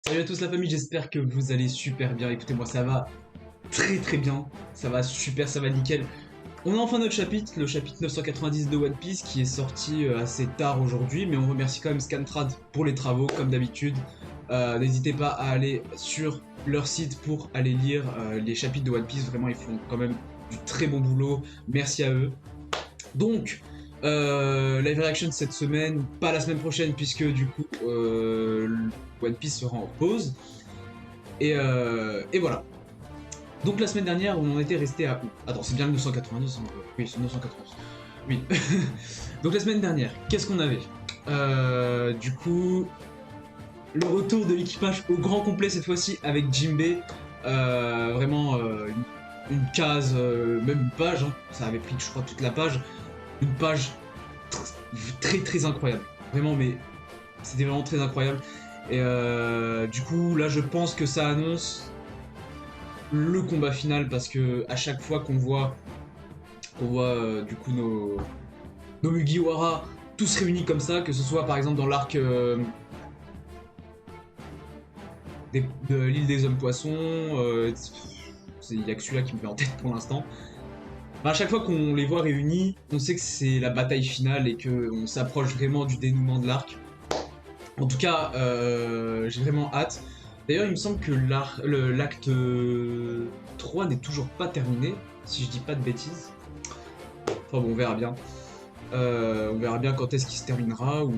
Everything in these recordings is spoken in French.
Salut à tous la famille, j'espère que vous allez super bien. Écoutez, moi ça va très bien, ça va super, ça va nickel. On a enfin notre chapitre, le chapitre 990 de One Piece qui est sorti assez tard aujourd'hui, mais on remercie quand même Scantrad pour les travaux comme d'habitude. N'hésitez pas à aller sur leur site pour aller lire les chapitres de One Piece, vraiment ils font quand même du très bon boulot, merci à eux. Donc, live reaction cette semaine, pas la semaine prochaine puisque du coup One Piece sera en pause. Et voilà. Donc la semaine dernière, on en était resté à... Attends, c'est bien le 990 hein. Oui, c'est 990. Oui. Donc la semaine dernière, qu'est-ce qu'on avait du coup, le retour de l'équipage au grand complet cette fois-ci avec Jinbei. Vraiment une case, même une page, hein. Ça avait pris je crois toute la page. Une page très incroyable. Vraiment, mais c'était vraiment très incroyable. Et du coup, là, je pense que ça annonce le combat final parce que à chaque fois qu'on voit du coup nos Mugiwara tous réunis comme ça, que ce soit par exemple dans l'arc de l'île des hommes poissons, il n'y a que celui-là qui me fait en tête pour l'instant. À chaque fois qu'on les voit réunis, on sait que c'est la bataille finale et qu'on s'approche vraiment du dénouement de l'arc. En tout cas, j'ai vraiment hâte. D'ailleurs, il me semble que l'acte 3 n'est toujours pas terminé, si je dis pas de bêtises. Enfin bon, on verra bien. On verra bien quand est-ce qu'il se terminera, ou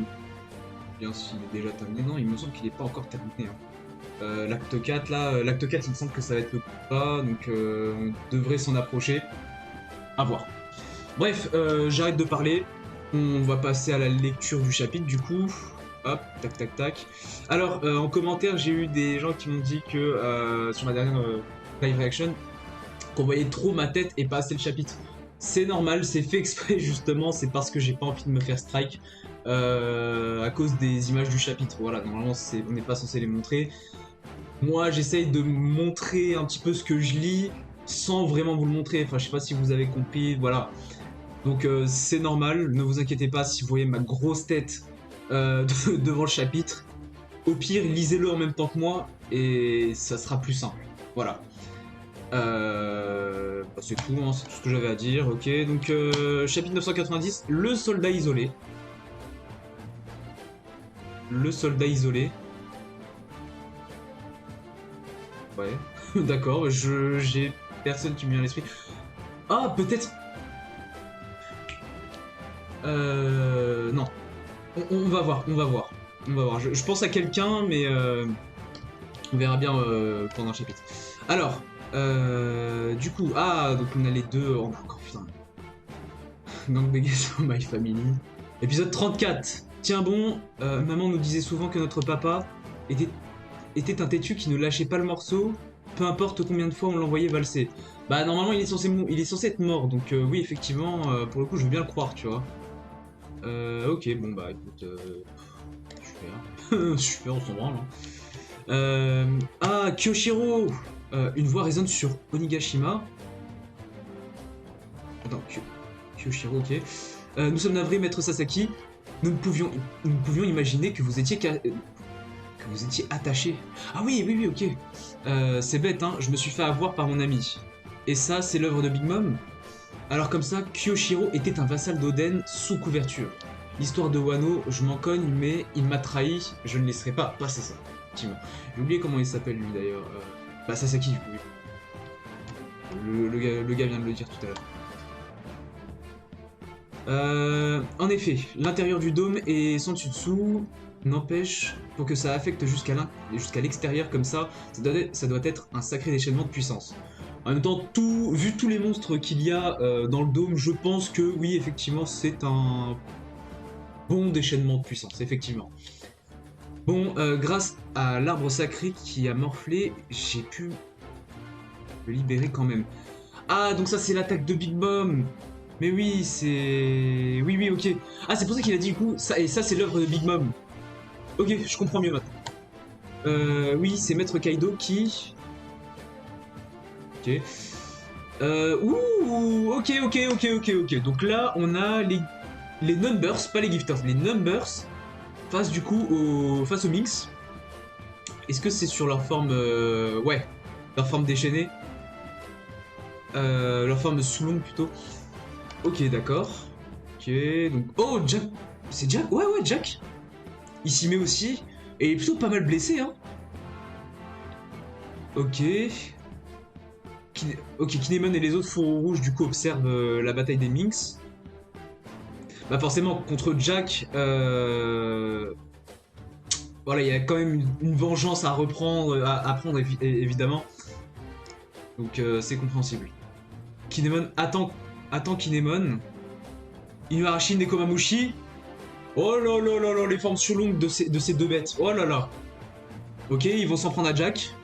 bien s'il est déjà terminé. Non, il me semble qu'il n'est pas encore terminé. Hein. L'acte 4, là, l'acte 4, il me semble que ça va être le combat, donc on devrait s'en approcher. À voir. Bref, j'arrête de parler. On va passer à la lecture du chapitre, du coup. Hop, tac. Alors, en commentaire, j'ai eu des gens qui m'ont dit que sur ma dernière live reaction, qu'on voyait trop ma tête et pas assez le chapitre. C'est normal, c'est fait exprès justement, c'est parce que j'ai pas envie de me faire strike à cause des images du chapitre. Voilà, normalement, on n'est pas censé les montrer. Moi, j'essaye de montrer un petit peu ce que je lis sans vraiment vous le montrer. Enfin, je sais pas si vous avez compris, voilà. Donc, c'est normal, ne vous inquiétez pas si vous voyez ma grosse tête devant le chapitre. Au pire, lisez-le en même temps que moi et ça sera plus simple. Voilà. Bah c'est tout, hein, c'est tout ce que j'avais à dire. Ok, donc chapitre 990, le soldat isolé. Le soldat isolé. Ouais, d'accord, j'ai personne qui me vient à l'esprit. Ah, peut-être... Non. On va voir. Je pense à quelqu'un, mais on verra bien pendant le chapitre. Alors, du coup, donc on a les deux... Oh, encore, putain. Gang Vegas My Family. Épisode 34. Tiens bon, maman nous disait souvent que notre papa était un têtu qui ne lâchait pas le morceau, peu importe combien de fois on l'envoyait valser. Bah normalement il est censé être mort, donc oui effectivement, pour le coup je veux bien le croire, tu vois. Ok, bon bah écoute, super, super, on s'en branle. Hein. Kyoshiro, une voix résonne sur Onigashima. Attends, Kyoshiro, ok. Nous sommes navrés, maître Sasaki. Nous ne pouvions imaginer que vous étiez attaché. Ah oui, ok. C'est bête, hein. Je me suis fait avoir par mon ami. Et ça, c'est l'œuvre de Big Mom. Alors comme ça, Kyoshiro était un vassal d'Oden sous couverture. L'histoire de Wano, je m'en cogne, mais il m'a trahi. Je ne laisserai pas passer ça. Effectivement. J'ai oublié comment il s'appelle lui d'ailleurs. Bah Sasaki du coup. Le gars vient de le dire tout à l'heure. En effet, l'intérieur du dôme et son dessus-dessous n'empêche, pour que ça affecte jusqu'à l'extérieur comme ça doit être un sacré déchaînement de puissance. En même temps, vu tous les monstres qu'il y a dans le dôme, je pense que oui, effectivement, c'est un bon déchaînement de puissance, effectivement. Bon, grâce à l'arbre sacré qui a morflé, j'ai pu le libérer quand même. Ah, donc ça c'est l'attaque de Big Mom. Mais oui, c'est... Oui, ok. Ah, c'est pour ça qu'il a dit du coup, ça c'est l'œuvre de Big Mom. Ok, je comprends mieux maintenant. Oui, c'est Maître Kaido qui... Ok. Ok. Donc là, on a les Numbers, pas les Gifters, les Numbers face du coup face aux Minx. Est-ce que c'est sur leur forme... ouais, leur forme déchaînée. Leur forme sous longue plutôt. Ok, d'accord. Ok, donc... Oh, Jack... C'est Jack? Ouais, ouais, Jack. Il s'y met aussi. Et il est plutôt pas mal blessé, hein. Ok. Ok, Kinemon et les autres fourreaux rouges du coup observent la bataille des Minx. Bah forcément, contre Jack, voilà, il y a quand même une vengeance à reprendre, à prendre évidemment. Donc c'est compréhensible. Kinemon attend Kinemon. Inuarashi Nekomamushi. Oh là là là là, les formes surlongues de ces deux bêtes. Oh là là. Ok, ils vont s'en prendre à Jack.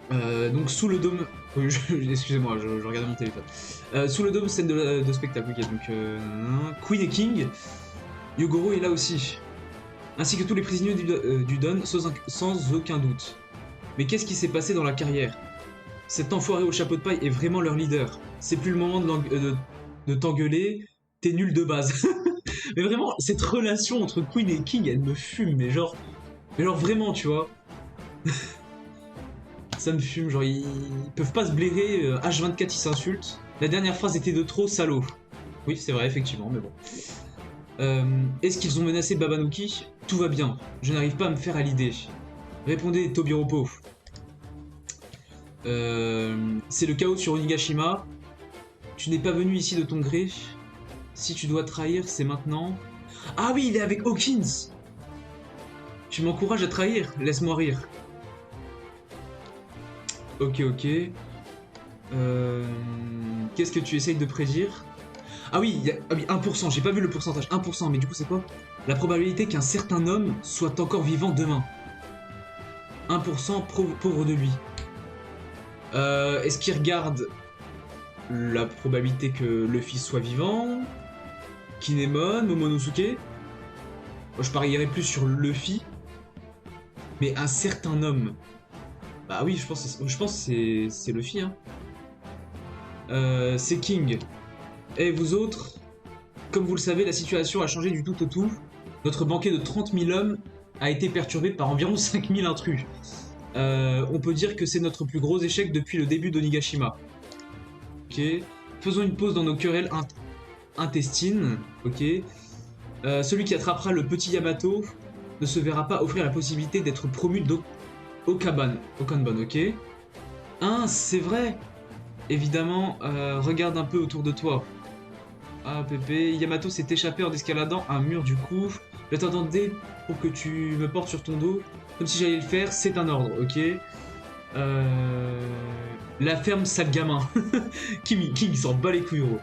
Donc sous le dôme... Excusez-moi, je regardais mon téléphone. Sous le dôme, scène de spectacle. Ok, donc Queen et King. Yogoro est là aussi. Ainsi que tous les prisonniers du Don, sans aucun doute. Mais qu'est-ce qui s'est passé dans la carrière? Cet enfoiré au chapeau de paille est vraiment leur leader. C'est plus le moment de t'engueuler, t'es nul de base. Mais vraiment, cette relation entre Queen et King, elle me fume, mais genre vraiment, tu vois. Ça me fume, genre ils peuvent pas se blairer, H24 ils s'insultent. La dernière phrase était de trop, salaud. Oui, c'est vrai, effectivement, mais bon. Est-ce qu'ils ont menacé Babanuki? Tout va bien, je n'arrive pas à me faire à l'idée. Répondez, Tobiropo. C'est le chaos sur Onigashima. Tu n'es pas venu ici de ton gré. Si tu dois trahir, c'est maintenant. Ah oui, il est avec Hawkins. Tu m'encourages à trahir, laisse-moi rire. Ok, ok. Qu'est-ce que tu essayes de prédire? Ah oui, ah oui, 1%, j'ai pas vu le pourcentage. 1%, mais du coup c'est quoi? La probabilité qu'un certain homme soit encore vivant demain. 1% pauvre de lui. Est-ce qu'il regarde la probabilité que Luffy soit vivant? Kinemon, Momonosuke? Moi, je parierais plus sur Luffy. Mais un certain homme. Bah oui, je pense que c'est Luffy, hein. C'est King. Et vous autres, comme vous le savez, la situation a changé du tout au tout. Notre banquet de 30 000 hommes a été perturbé par environ 5 000 intrus. On peut dire que c'est notre plus gros échec depuis le début d'Onigashima. Ok. Faisons une pause dans nos querelles intestines. Ok. Celui qui attrapera le petit Yamato ne se verra pas offrir la possibilité d'être promu Okanban, ok. Hein, c'est vrai. Évidemment, regarde un peu autour de toi. Ah, Pépé, Yamato s'est échappé en escaladant un mur du coup. Je t'attendais pour que tu me portes sur ton dos. Comme si j'allais le faire, c'est un ordre, ok. La ferme, sale gamin. King s'en bat les couilles, gros.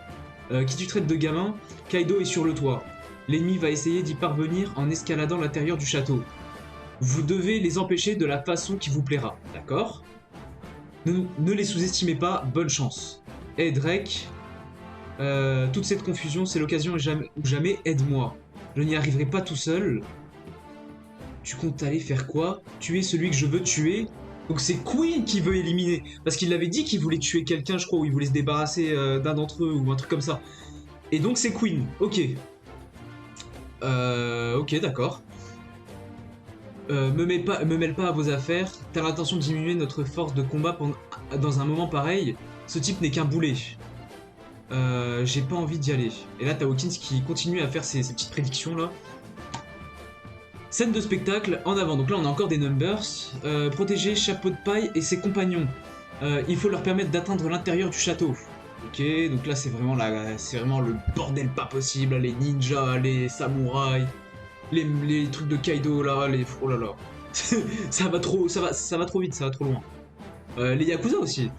Qui tu traites de gamin? Kaido est sur le toit. L'ennemi va essayer d'y parvenir en escaladant l'intérieur du château. Vous devez les empêcher de la façon qui vous plaira, d'accord? Ne les sous-estimez pas, bonne chance. Hey Drake, toute cette confusion, c'est l'occasion ou jamais, aide-moi. Je n'y arriverai pas tout seul. Tu comptes aller faire quoi? Tuer celui que je veux tuer? Donc c'est Queen qui veut éliminer. Parce qu'il avait dit qu'il voulait tuer quelqu'un, je crois, ou il voulait se débarrasser d'un d'entre eux, ou un truc comme ça. Et donc c'est Queen, ok. Ok, d'accord. Me mêle pas à vos affaires. T'as l'intention de diminuer notre force de combat dans un moment pareil. Ce type n'est qu'un boulet. J'ai pas envie d'y aller. Et là, t'as Hawkins qui continue à faire ses petites prédictions là. Scène de spectacle, en avant. Donc là, on a encore des numbers. Protéger Chapeau de Paille et ses compagnons. Il faut leur permettre d'atteindre l'intérieur du château. Ok, donc là, c'est vraiment le bordel pas possible. Les ninjas, les samouraïs. Les trucs de Kaido là, oh là là. ça va trop vite, ça va trop loin. Les Yakuza aussi.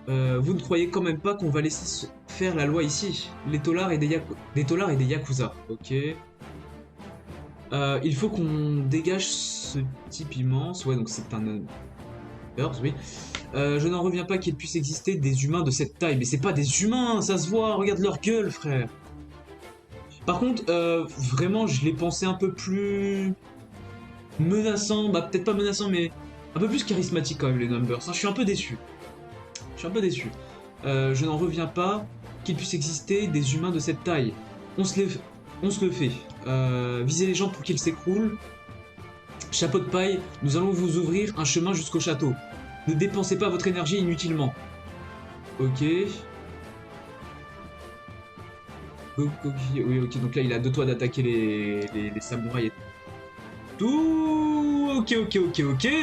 Vous ne croyez quand même pas qu'on va laisser faire la loi ici? Des tolards et des Yakuza, ok. Il faut qu'on dégage ce type immense, ouais donc c'est un... oui. Je n'en reviens pas qu'il puisse exister des humains de cette taille, mais c'est pas des humains, ça se voit, regarde leur gueule frère. Par contre, vraiment, je l'ai pensé un peu plus menaçant, bah peut-être pas menaçant, mais un peu plus charismatique quand même les numbers. Je suis un peu déçu. Je n'en reviens pas qu'il puisse exister des humains de cette taille. On se On se le fait. Visez les gens pour qu'ils s'écroulent. Chapeau de paille, nous allons vous ouvrir un chemin jusqu'au château. Ne dépensez pas votre énergie inutilement. Ok. Oui, ok, donc là il a deux toits d'attaquer les samouraïs et tout. Ok.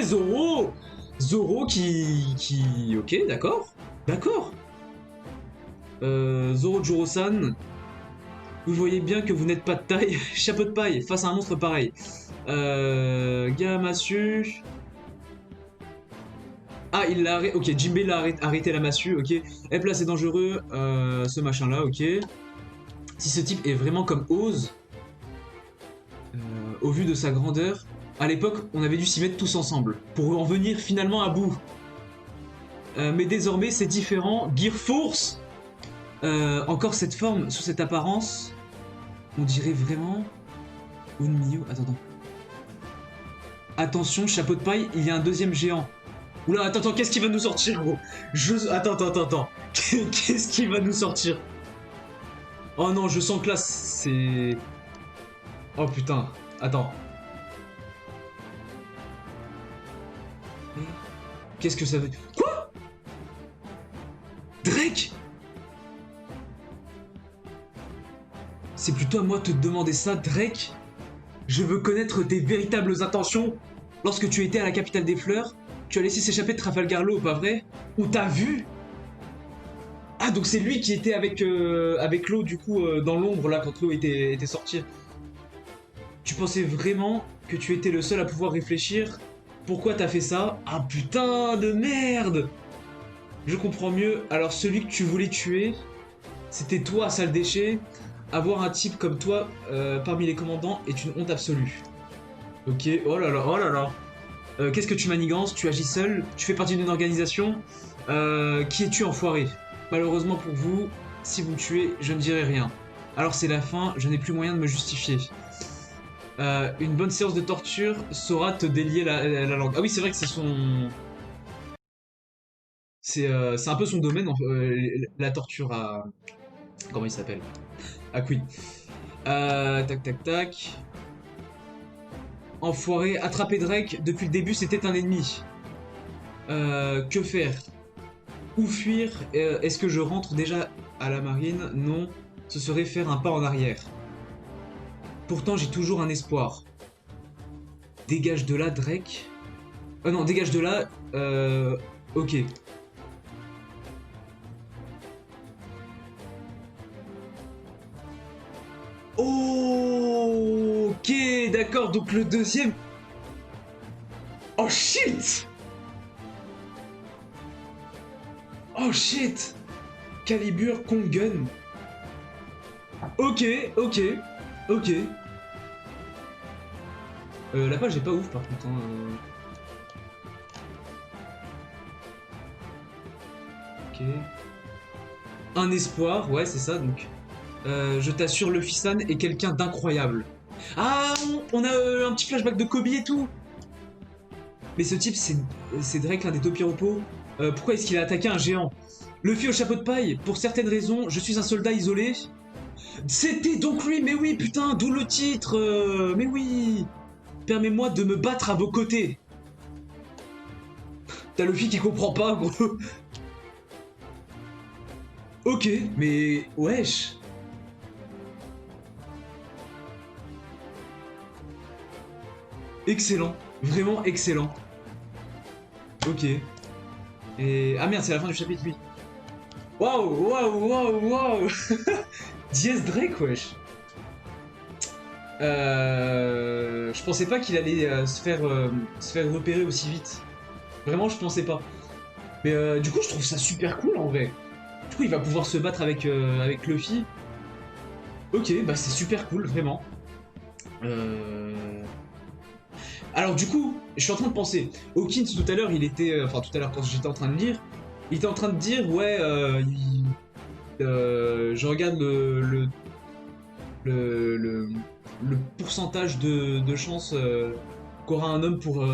Zoro. Zoro qui... Ok, d'accord. D'accord. Zoro Juro-san. Vous voyez bien que vous n'êtes pas de taille. Chapeau de paille face à un monstre pareil. Massue. Ah, il l'a arrêté. Ok, Jinbei l'a arrêté la massue. Ok. Hep là, c'est dangereux. Ce machin là, ok. Si ce type est vraiment comme Oz, au vu de sa grandeur, à l'époque, on avait dû s'y mettre tous ensemble pour en venir finalement à bout. Mais désormais, c'est différent. Gear Force. Encore cette forme, sous cette apparence, on dirait vraiment Unmyo. Attends. Attention, chapeau de paille, il y a un deuxième géant. Oula, attends, qu'est-ce qui va nous sortir, gros? Attends. Qu'est-ce qui va nous sortir? Oh non, je sens que là, c'est... Oh putain, attends. Qu'est-ce que ça veut... Quoi? Drake? C'est plutôt à moi de te demander ça, Drake. Je veux connaître tes véritables intentions. Lorsque tu étais à la capitale des fleurs, tu as laissé s'échapper de Trafalgar Law, pas vrai? Ou t'as vu? Ah, donc c'est lui qui était avec Law, du coup, dans l'ombre, là, quand Law était sorti. Tu pensais vraiment que tu étais le seul à pouvoir réfléchir? Pourquoi t'as fait ça? Ah, putain de merde! Je comprends mieux. Alors, celui que tu voulais tuer, c'était toi, sale déchet. Avoir un type comme toi parmi les commandants est une honte absolue. Ok, oh là là. Qu'est-ce que tu manigances? Tu agis seul? Tu fais partie d'une organisation? Qui es-tu, enfoiré? Malheureusement pour vous, si vous me tuez, je ne dirai rien. Alors c'est la fin, je n'ai plus moyen de me justifier. Une bonne séance de torture saura te délier la langue. Ah oui, c'est vrai que c'est son... C'est un peu son domaine, la torture à... Comment il s'appelle? À Queen. Tac. Enfoiré, attraper Drake, depuis le début c'était un ennemi. Que faire? Où fuir? Est-ce que je rentre déjà à la marine? Non, ce serait faire un pas en arrière. Pourtant j'ai toujours un espoir. Dégage de là, Drake. Non, dégage de là. Ok. Ok, d'accord, donc le deuxième... Oh shit! Oh shit! Calibre Kong Gun. Ok. La page est pas ouf par contre. Ok. Un espoir, ouais c'est ça donc. Je t'assure, Luffy San est quelqu'un d'incroyable. Ah, on a un petit flashback de Kobe et tout. Mais ce type, c'est Drake, l'un des Topiropos. Pourquoi est-ce qu'il a attaqué un géant? Luffy au chapeau de paille, pour certaines raisons, je suis un soldat isolé. C'était donc lui, mais oui, putain, d'où le titre. Mais oui. Permets-moi de me battre à vos côtés. T'as Luffy qui comprend pas, gros. Ok, mais wesh. Excellent, vraiment excellent. Ok. Et... Ah merde, c'est la fin du chapitre 8. Waouh. Diez Drake, wesh. Je pensais pas qu'il allait se faire repérer aussi vite. Vraiment, je pensais pas. Mais du coup, je trouve ça super cool en vrai. Du coup, il va pouvoir se battre avec Luffy. Ok, bah c'est super cool, vraiment. Alors du coup, je suis en train de penser. Hawkins tout à l'heure, il était... Enfin tout à l'heure quand j'étais en train de lire, il était en train de dire, ouais, je regarde le pourcentage de chance qu'aura un homme pour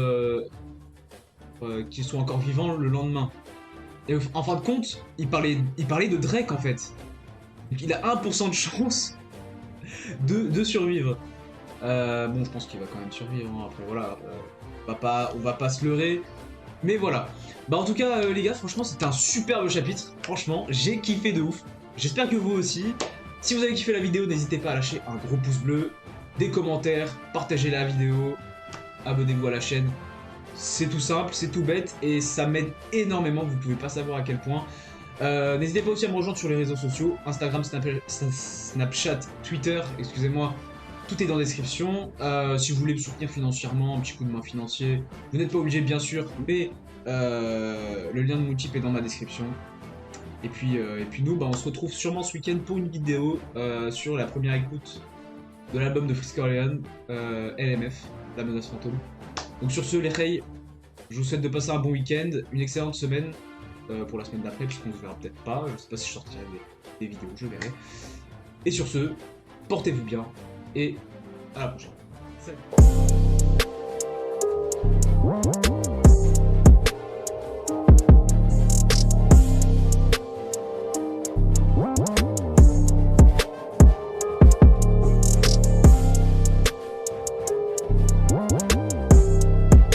qu'il soit encore vivant le lendemain. Et en fin de compte, il parlait de Drake en fait. Donc il a 1% de chance de survivre. Bon, je pense qu'il va quand même survivre, hein. Après voilà, on va pas se leurrer. Mais voilà. Bah en tout cas, les gars, franchement, c'était un superbe chapitre. Franchement, j'ai kiffé de ouf. J'espère que vous aussi. Si vous avez kiffé la vidéo, n'hésitez pas à lâcher un gros pouce bleu, des commentaires, partagez la vidéo, abonnez-vous à la chaîne. C'est tout simple, c'est tout bête et ça m'aide énormément, vous pouvez pas savoir à quel point. N'hésitez pas aussi à me rejoindre sur les réseaux sociaux, Instagram, Snapchat, Twitter, excusez-moi, tout est dans la description. Si vous voulez me soutenir financièrement, un petit coup de main financier, vous n'êtes pas obligé bien sûr, mais le lien de mon type est dans ma description. Et puis nous, bah, on se retrouve sûrement ce week-end pour une vidéo sur la première écoute de l'album de Frisk Orleans, LMF, La Menace Fantôme. Donc sur ce, les reilles, je vous souhaite de passer un bon week-end, une excellente semaine pour la semaine d'après, puisqu'on se verra peut-être pas. Je sais pas si je sortirai des vidéos, je verrai. Et sur ce, portez-vous bien et à la prochaine. Salut.